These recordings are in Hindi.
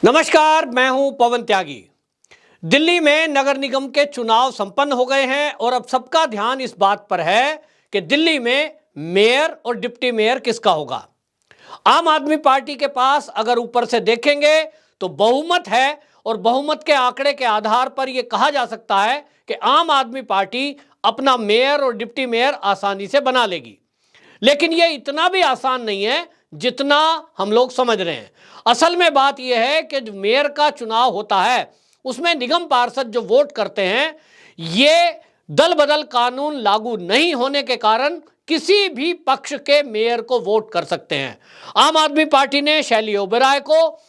नमस्कार, मैं हूं पवन त्यागी। दिल्ली में नगर निगम के चुनाव संपन्न हो गए हैं और अब सबका ध्यान इस बात पर है कि दिल्ली में मेयर और डिप्टी मेयर किसका होगा। आम आदमी पार्टी के पास अगर ऊपर से देखेंगे तो बहुमत है और बहुमत के आंकड़े के आधार पर यह कहा जा सकता है कि आम आदमी पार्टी अपना मेयर और डिप्टी मेयर आसानी से बना लेगी। लेकिन यह इतना भी आसान नहीं है जितना हम लोग समझ रहे हैं। असल में बात यह है कि जो मेयर का चुनाव होता है उसमें निगम पार्षद जो वोट करते हैं, ये दल बदल कानून लागू नहीं होने के कारण किसी भी पक्ष के मेयर को वोट कर सकते हैं। आम आदमी पार्टी ने शैली ओबेरॉय को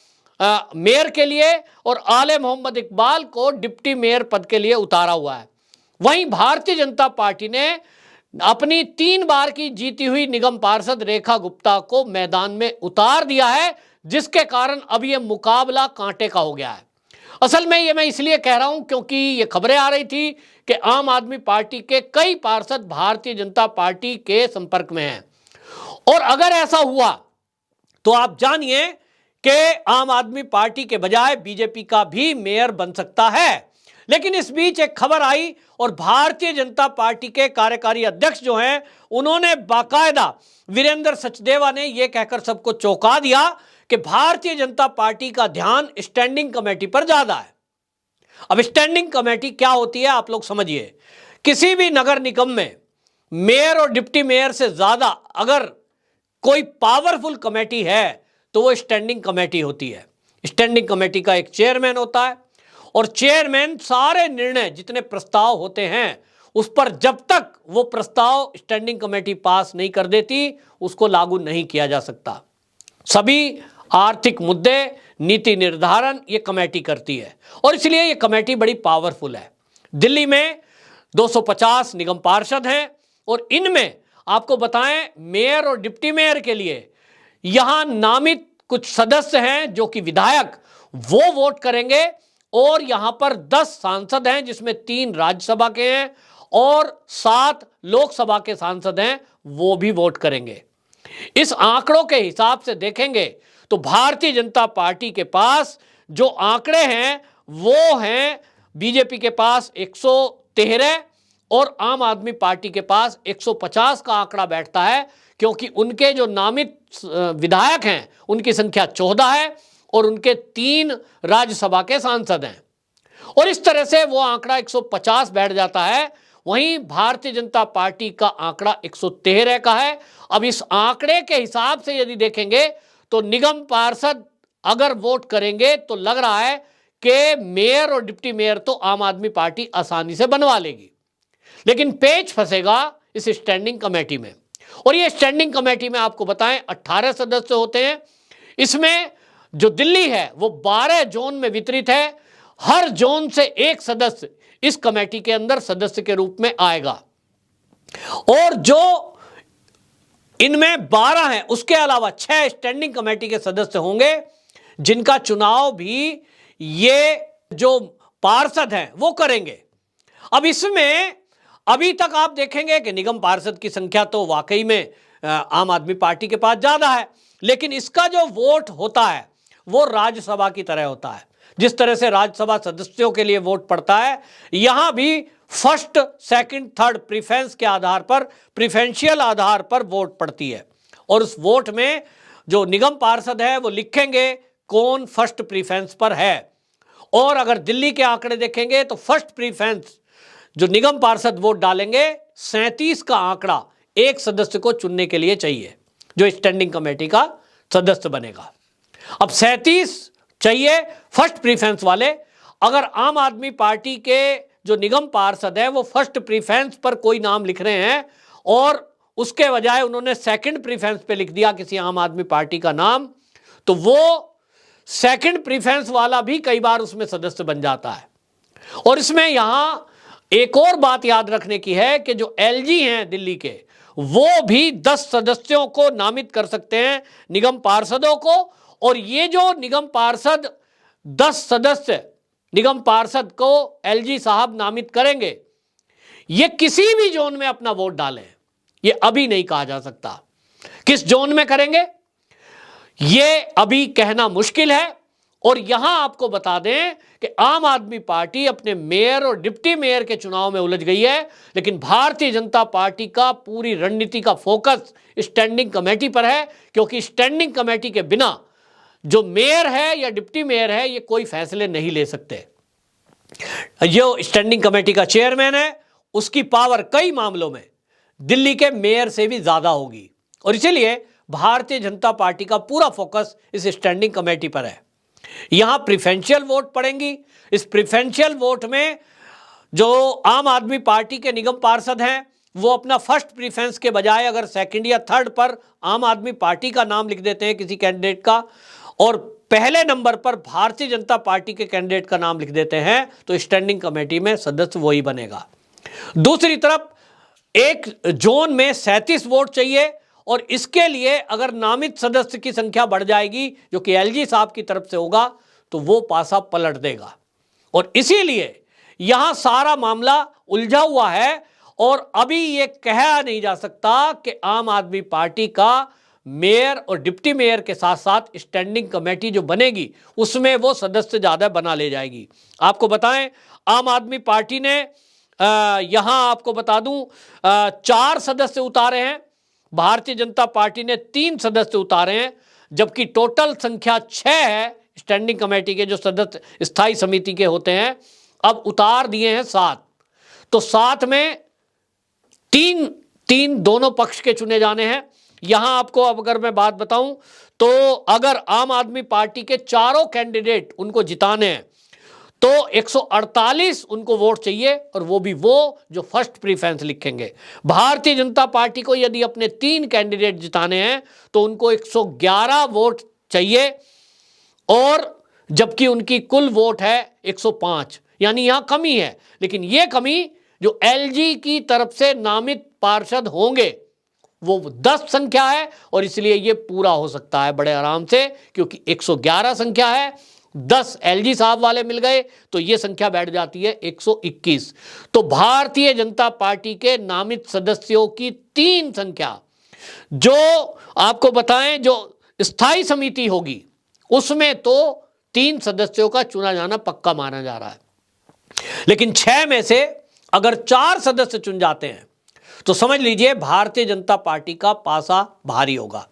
मेयर के लिए और आले मोहम्मद इकबाल को डिप्टी मेयर पद के लिए उतारा हुआ है। वहीं भारतीय जनता पार्टी ने अपनी 3 बार की जीती हुई निगम पार्षद रेखा गुप्ता को मैदान में उतार दिया है, जिसके कारण अब यह मुकाबला कांटे का हो गया है। असल में ये मैं इसलिए कह रहा हूं क्योंकि ये खबरें आ रही थी कि आम आदमी पार्टी के कई पार्षद भारतीय जनता पार्टी के संपर्क में हैं और अगर ऐसा हुआ तो आप जानिए कि आम आदमी पार्टी के बजाय बीजेपी का भी मेयर बन सकता है। लेकिन इस बीच एक खबर आई और भारतीय जनता पार्टी के कार्यकारी अध्यक्ष जो हैं, उन्होंने बाकायदा वीरेंद्र सचदेवा ने यह कहकर सबको चौंका दिया कि भारतीय जनता पार्टी का ध्यान स्टैंडिंग कमेटी पर ज्यादा है। अब स्टैंडिंग कमेटी क्या होती है आप लोग समझिए। किसी भी नगर निगम में मेयर और डिप्टी मेयर से ज्यादा अगर कोई पावरफुल कमेटी है तो वो स्टैंडिंग कमेटी होती है। स्टैंडिंग कमेटी का एक चेयरमैन होता है और चेयरमैन सारे निर्णय जितने प्रस्ताव होते हैं उस पर जब तक वो प्रस्ताव स्टैंडिंग कमेटी पास नहीं कर देती उसको लागू नहीं किया जा सकता। सभी आर्थिक मुद्दे, नीति निर्धारण ये कमेटी करती है और इसलिए ये कमेटी बड़ी पावरफुल है। दिल्ली में 250 निगम पार्षद हैं और इनमें आपको बताएं मेयर और डिप्टी मेयर के लिए यहां नामित कुछ सदस्य हैं जो कि विधायक वो वोट करेंगे और यहां पर 10 सांसद हैं जिसमें 3 राज्यसभा के हैं और 7 लोकसभा के सांसद हैं, वो भी वोट करेंगे। इस आंकड़ों के हिसाब से देखेंगे तो भारतीय जनता पार्टी के पास जो आंकड़े हैं वो हैं बीजेपी के पास 113 और आम आदमी पार्टी के पास 150 का आंकड़ा बैठता है, क्योंकि उनके जो नामित विधायक हैं उनकी संख्या 14 है और उनके 3 राज्यसभा के सांसद हैं और इस तरह से वो आंकड़ा 150 बैठ जाता है। वहीं भारतीय जनता पार्टी का आंकड़ा 113 का है। अब इस आंकड़े के हिसाब से यदि देखेंगे तो निगम पार्षद अगर वोट करेंगे तो लग रहा है कि मेयर और डिप्टी मेयर तो आम आदमी पार्टी आसानी से बनवा लेगी, लेकिन पेच फंसेगा इस स्टैंडिंग कमेटी में। और ये स्टैंडिंग कमेटी में आपको बताएं 18 सदस्य होते हैं। इसमें जो दिल्ली है वो 12 जोन में वितरित है। हर जोन से एक सदस्य इस कमेटी के अंदर सदस्य के रूप में आएगा और जो इनमें 12 हैं उसके अलावा 6 स्टैंडिंग कमेटी के सदस्य होंगे जिनका चुनाव भी ये जो पार्षद हैं वो करेंगे। अब इसमें अभी तक आप देखेंगे कि निगम पार्षद की संख्या तो वाकई में आम आदमी पार्टी के पास ज्यादा है, लेकिन इसका जो वोट होता है वो राज्यसभा की तरह होता है। जिस तरह से राज्यसभा सदस्यों के लिए वोट पड़ता है, यहां भी फर्स्ट, सेकंड, थर्ड प्रीफरेंस के आधार पर, प्रीफरेंशियल आधार पर वोट पड़ती है और उस वोट में जो निगम पार्षद है वो लिखेंगे कौन फर्स्ट प्रीफरेंस पर है। और अगर दिल्ली के आंकड़े देखेंगे तो फर्स्ट प्रीफरेंस जो निगम पार्षद वोट डालेंगे 37 का आंकड़ा एक सदस्य को चुनने के लिए चाहिए जो स्टैंडिंग कमेटी का सदस्य बनेगा। अब 37 चाहिए फर्स्ट प्रीफरेंस वाले। अगर आम आदमी पार्टी के जो निगम पार्षद हैं वो फर्स्ट प्रीफरेंस पर कोई नाम लिख रहे हैं और उसके बजाय उन्होंने सेकंड प्रीफरेंस पे लिख दिया किसी आम आदमी पार्टी का नाम, तो वो सेकंड प्रीफरेंस वाला भी कई बार उसमें सदस्य बन जाता है। और इसमें यहां एक और बात याद रखने की है कि जो एलजी हैं दिल्ली के, वो भी 10 सदस्यों को नामित कर सकते हैं निगम पार्षदों को। और ये जो निगम पार्षद 10 सदस्य निगम पार्षद को एलजी साहब नामित करेंगे, ये किसी भी जोन में अपना वोट डालें, ये अभी नहीं कहा जा सकता। किस जोन में करेंगे ये अभी कहना मुश्किल है और यहां आपको बता दें कि आम आदमी पार्टी अपने मेयर और डिप्टी मेयर के चुनाव में उलझ गई है, लेकिन भारतीय जनता पार्टी का पूरी रणनीति का फोकस स्टैंडिंग कमेटी पर है, क्योंकि स्टैंडिंग कमेटी के बिना जो मेयर है या डिप्टी मेयर है ये कोई फैसले नहीं ले सकते। जो स्टैंडिंग कमेटी का चेयरमैन है उसकी पावर कई मामलों में दिल्ली के मेयर से भी ज्यादा होगी, और इसीलिए भारतीय जनता पार्टी का पूरा फोकस इस स्टैंडिंग कमेटी पर है। यहां प्रेफरेंशियल वोट पड़ेंगी। इस प्रेफरेंशियल वोट में जो आम आदमी पार्टी के निगम पार्षद हैं वो अपना फर्स्ट प्रीफरेंस के बजाय अगर सेकंड या थर्ड पर आम आदमी पार्टी का नाम लिख देते हैं किसी कैंडिडेट का, और पहले नंबर पर भारतीय जनता पार्टी के कैंडिडेट का नाम लिख देते हैं, तो स्टैंडिंग कमेटी में सदस्य वही बनेगा। दूसरी तरफ एक जोन में 37 वोट चाहिए, और इसके लिए अगर नामित सदस्य की संख्या बढ़ जाएगी जो कि एलजी साहब की तरफ से होगा तो वो पासा पलट देगा, और इसीलिए यहां सारा मामला उलझा हुआ है। और अभी ये कहा नहीं जा सकता कि आम आदमी पार्टी का मेयर और डिप्टी मेयर के साथ साथ स्टैंडिंग कमेटी जो बनेगी उसमें वो सदस्य ज्यादा बना ले जाएगी। आपको बताएं आम आदमी पार्टी ने यहां आपको बता दूं 4 सदस्य उतारे हैं, भारतीय जनता पार्टी ने 3 सदस्य उतारे हैं, जबकि टोटल संख्या 6 है स्टैंडिंग कमेटी के जो सदस्य स्थायी समिति के होते हैं, अब उतार दिए हैं 7। तो 7 में 3 दोनों पक्ष के चुने जाने हैं। यहां आपको अब अगर मैं बात बताऊं तो अगर आम आदमी पार्टी के चारों कैंडिडेट उनको जिताने हैं तो 148 उनको वोट चाहिए, और वो भी वो जो फर्स्ट प्रीफरेंस लिखेंगे। भारतीय जनता पार्टी को यदि अपने 3 कैंडिडेट जिताने हैं तो उनको 111 वोट चाहिए, और जबकि उनकी कुल वोट है 105, यानी यहां कमी है। लेकिन यह कमी जो एलजी की तरफ से नामित पार्षद होंगे वो 10 संख्या है, और इसलिए यह पूरा हो सकता है बड़े आराम से, क्योंकि 111 संख्या है, 10 एलजी साहब वाले मिल गए तो यह संख्या बैठ जाती है 121। तो भारतीय जनता पार्टी के नामित सदस्यों की 3 संख्या जो आपको बताएं जो स्थायी समिति होगी उसमें तो 3 सदस्यों का चुना जाना पक्का माना जा रहा है। लेकिन 6 में से अगर 4 सदस्य चुन जाते हैं तो समझ लीजिए भारतीय जनता पार्टी का पासा भारी होगा,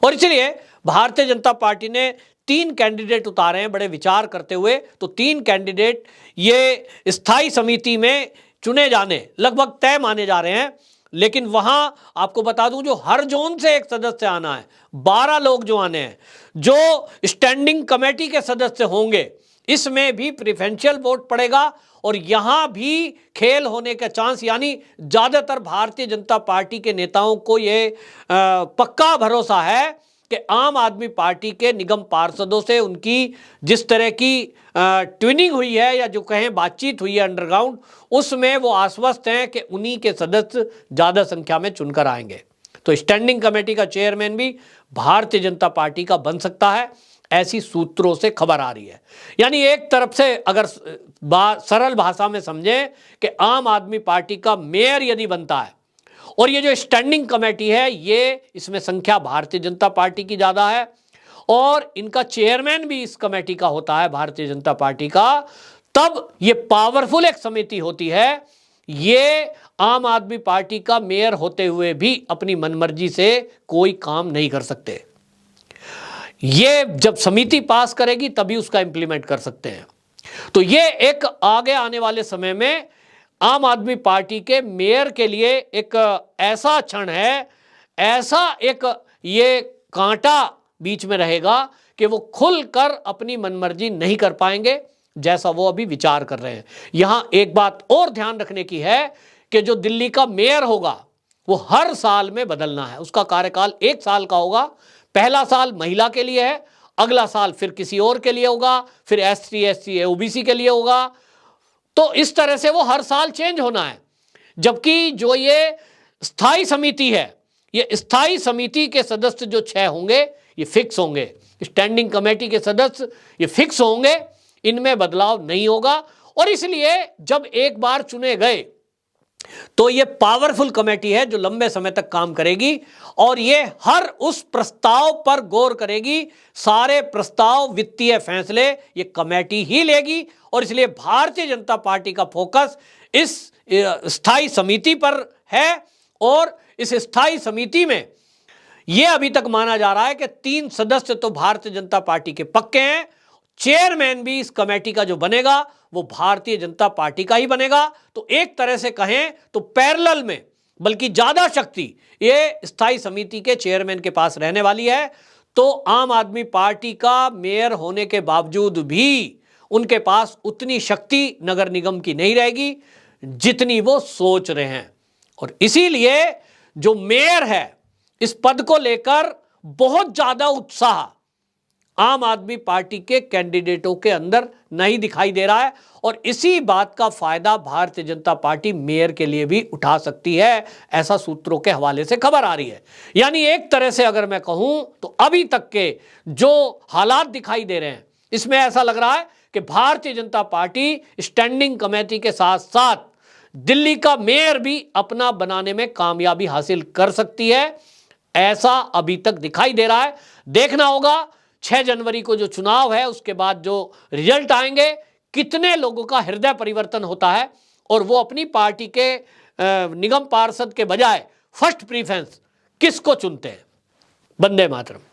और इसलिए भारतीय जनता पार्टी ने 3 कैंडिडेट उतारे हैं बड़े विचार करते हुए। तो 3 कैंडिडेट ये स्थायी समिति में चुने जाने लगभग तय माने जा रहे हैं। लेकिन वहां आपको बता दूं जो हर जोन से एक सदस्य आना है, 12 लोग जो आने हैं, जो स्टैंडिंग कमेटी के सदस्य होंगे, इसमें भी प्रेफरेंशियल वोट पड़ेगा, और यहां भी खेल होने का चांस, यानी ज्यादातर भारतीय जनता पार्टी के नेताओं को ये पक्का भरोसा है कि आम आदमी पार्टी के निगम पार्षदों से उनकी जिस तरह की ट्विनिंग हुई है या जो कहें बातचीत हुई है अंडरग्राउंड, उसमें वो आश्वस्त हैं कि उन्हीं के सदस्य ज्यादा संख्या में चुनकर आएंगे। तो स्टैंडिंग कमेटी का चेयरमैन भी भारतीय जनता पार्टी का बन सकता है, ऐसी सूत्रों से खबर आ रही है। यानी एक तरफ से अगर सरल भाषा में समझें कि आम आदमी पार्टी का मेयर यदि बनता है, और ये जो स्टैंडिंग कमेटी है ये इसमें संख्या भारतीय जनता पार्टी की ज्यादा है, और इनका चेयरमैन भी इस कमेटी का होता है भारतीय जनता पार्टी का, तब ये पावरफुल एक समिति होती है। ये आम आदमी पार्टी का मेयर होते हुए भी अपनी मनमर्जी से कोई काम नहीं कर सकते। ये जब समिति पास करेगी तभी उसका इंप्लीमेंट कर सकते हैं। तो ये एक आगे आने वाले समय में आम आदमी पार्टी के मेयर के लिए एक ऐसा क्षण है, ऐसा एक ये कांटा बीच में रहेगा कि वो खुलकर अपनी मनमर्जी नहीं कर पाएंगे जैसा वो अभी विचार कर रहे हैं। यहां एक बात और ध्यान रखने की है कि जो दिल्ली का मेयर होगा वो हर साल में बदलना है, उसका कार्यकाल 1 साल का होगा। पहला साल महिला के लिए है, अगला साल फिर किसी और के लिए होगा, फिर ST SC OBC के लिए होगा। तो इस तरह से वो हर साल चेंज होना है। जबकि जो ये स्थायी समिति है, ये स्थायी समिति के सदस्य जो 6 होंगे ये फिक्स होंगे, स्टैंडिंग कमेटी के सदस्य ये फिक्स होंगे, इनमें बदलाव नहीं होगा। और इसलिए जब एक बार चुने गए तो ये पावरफुल कमेटी है जो लंबे समय तक काम करेगी और ये हर उस प्रस्ताव पर गौर करेगी। सारे प्रस्ताव, वित्तीय फैसले ये कमेटी ही लेगी और इसलिए भारतीय जनता पार्टी का फोकस इस स्थायी समिति पर है। और इस स्थायी समिति में यह अभी तक माना जा रहा है कि 3 सदस्य तो भारतीय जनता पार्टी के पक्के हैं। चेयरमैन भी इस कमेटी का जो बनेगा वो भारतीय जनता पार्टी का ही बनेगा। तो एक तरह से कहें तो पैरेलल में, बल्कि ज्यादा शक्ति ये स्थायी समिति के चेयरमैन के पास रहने वाली है। तो आम आदमी पार्टी का मेयर होने के बावजूद भी उनके पास उतनी शक्ति नगर निगम की नहीं रहेगी जितनी वो सोच रहे हैं। और इसीलिए जो मेयर है इस पद को लेकर बहुत ज्यादा उत्साह आम आदमी पार्टी के कैंडिडेटों के अंदर नहीं दिखाई दे रहा है और इसी बात का फायदा भारतीय जनता पार्टी मेयर के लिए भी उठा सकती है, ऐसा सूत्रों के हवाले से खबर आ रही है। यानी एक तरह से अगर मैं कहूं तो अभी तक के जो हालात दिखाई दे रहे हैं इसमें ऐसा लग रहा है कि Bharatiya Janata party standing committee के साथ साथ दिल्ली का मेयर भी अपना बनाने में कामयाबी हासिल कर सकती है, ऐसा अभी तक दिखाई दे रहा है। देखना होगा 6 जनवरी को जो चुनाव है उसके बाद जो रिजल्ट आएंगे, कितने लोगों का हृदय परिवर्तन होता है और वो अपनी पार्टी के निगम पार्षद के बजाय फर्स्ट प्रीफरेंस किसको चुनते हैं। वंदे मातरम।